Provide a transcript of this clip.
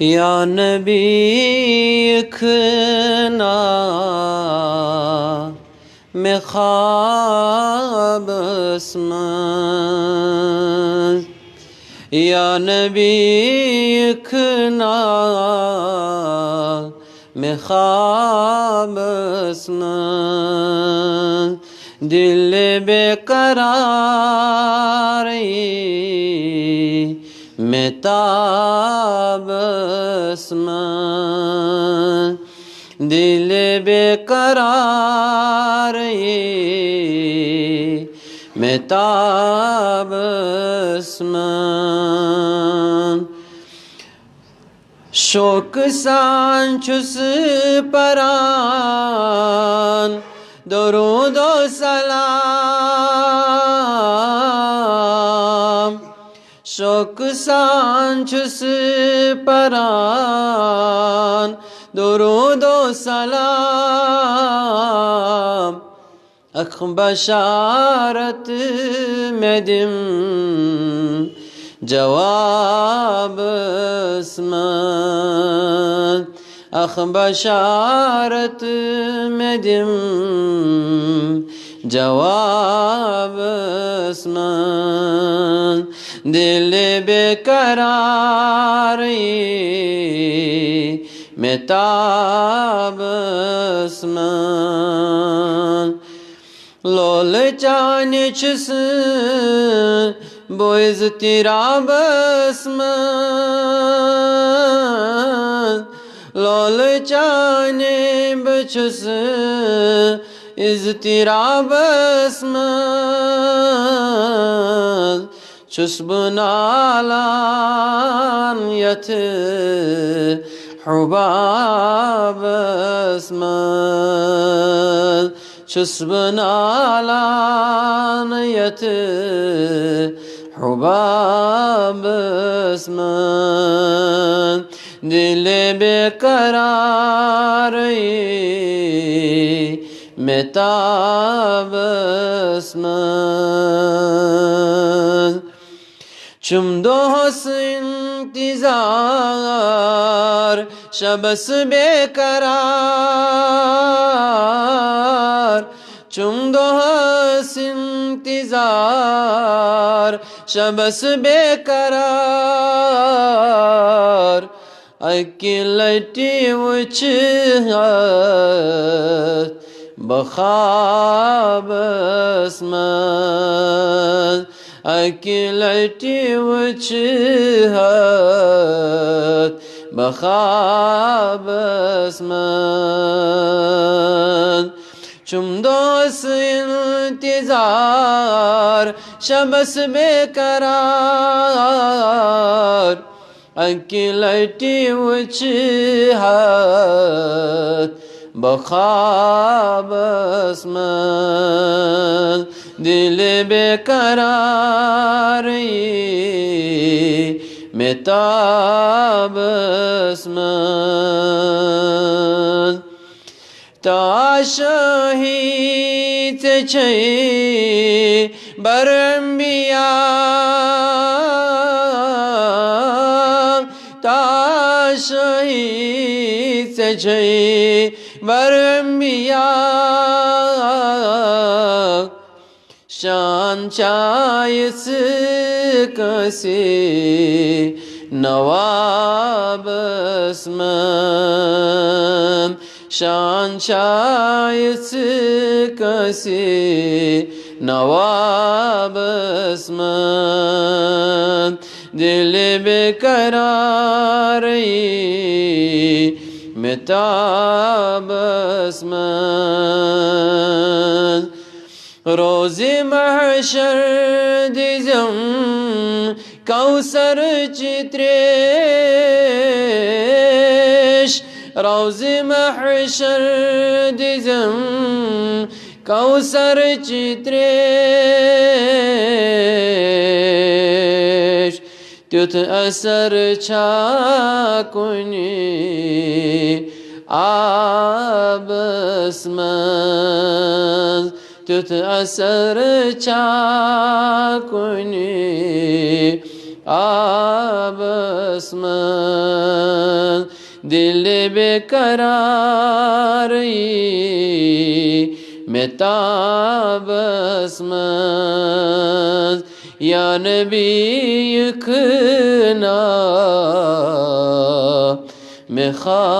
या नबी इखना में ख्वाब अस्मत या नबी इखना में ख्वाब अस्मत दिल बेकरार में ताब अस्मत दिल बेकरार में ताब अस्मत शोक सांचुस परान दरूदो सलाम शोक सांचुस परान दरूदो सलाम अख बशारत में दिम जवाब अस्मत अख बशारत में दिम जवाब अस्मत दिल बेकरार में ताब अस्मत लोल चाने छुस बोइज तेरा बस्मत लोल चाने बचुस इज तेरा बस्मत छुस बनालान यथ हुबाब अस्मत छुस बनालान यथ हुबाब अस्मत दिल बेकरार में ताब अस्मत चुम दो हस इंतजार शबस बेकरार चुम दो हस इंतजार शबस बेकरार अकिलटी उच बखाब अस्मत अकिलटी उच बखाब अस्मत चुम दोस इंतजार शबस बेकरार अकिलटी उच बखाब अस्मत दिल बेकरार में ताब अस्मत ताशहीत छै बरम्बिया ताशहीत छै बरम्बिया शान चायस कसे नवाब अस्मत शान चायस कसे नवाब अस्मत दिल बेकरार में ताब अस्मत रोज़े महशर दिजम कौसर चित्रेश रोज़े महशर दिजम कौसर चित्रेश त्युत असर छाकुनी आब अस्मत त्युत असर छाकुनी आबस्मत दिल बेकरारी में ताबस्मत या नबी यखना में ख्वाबस्मत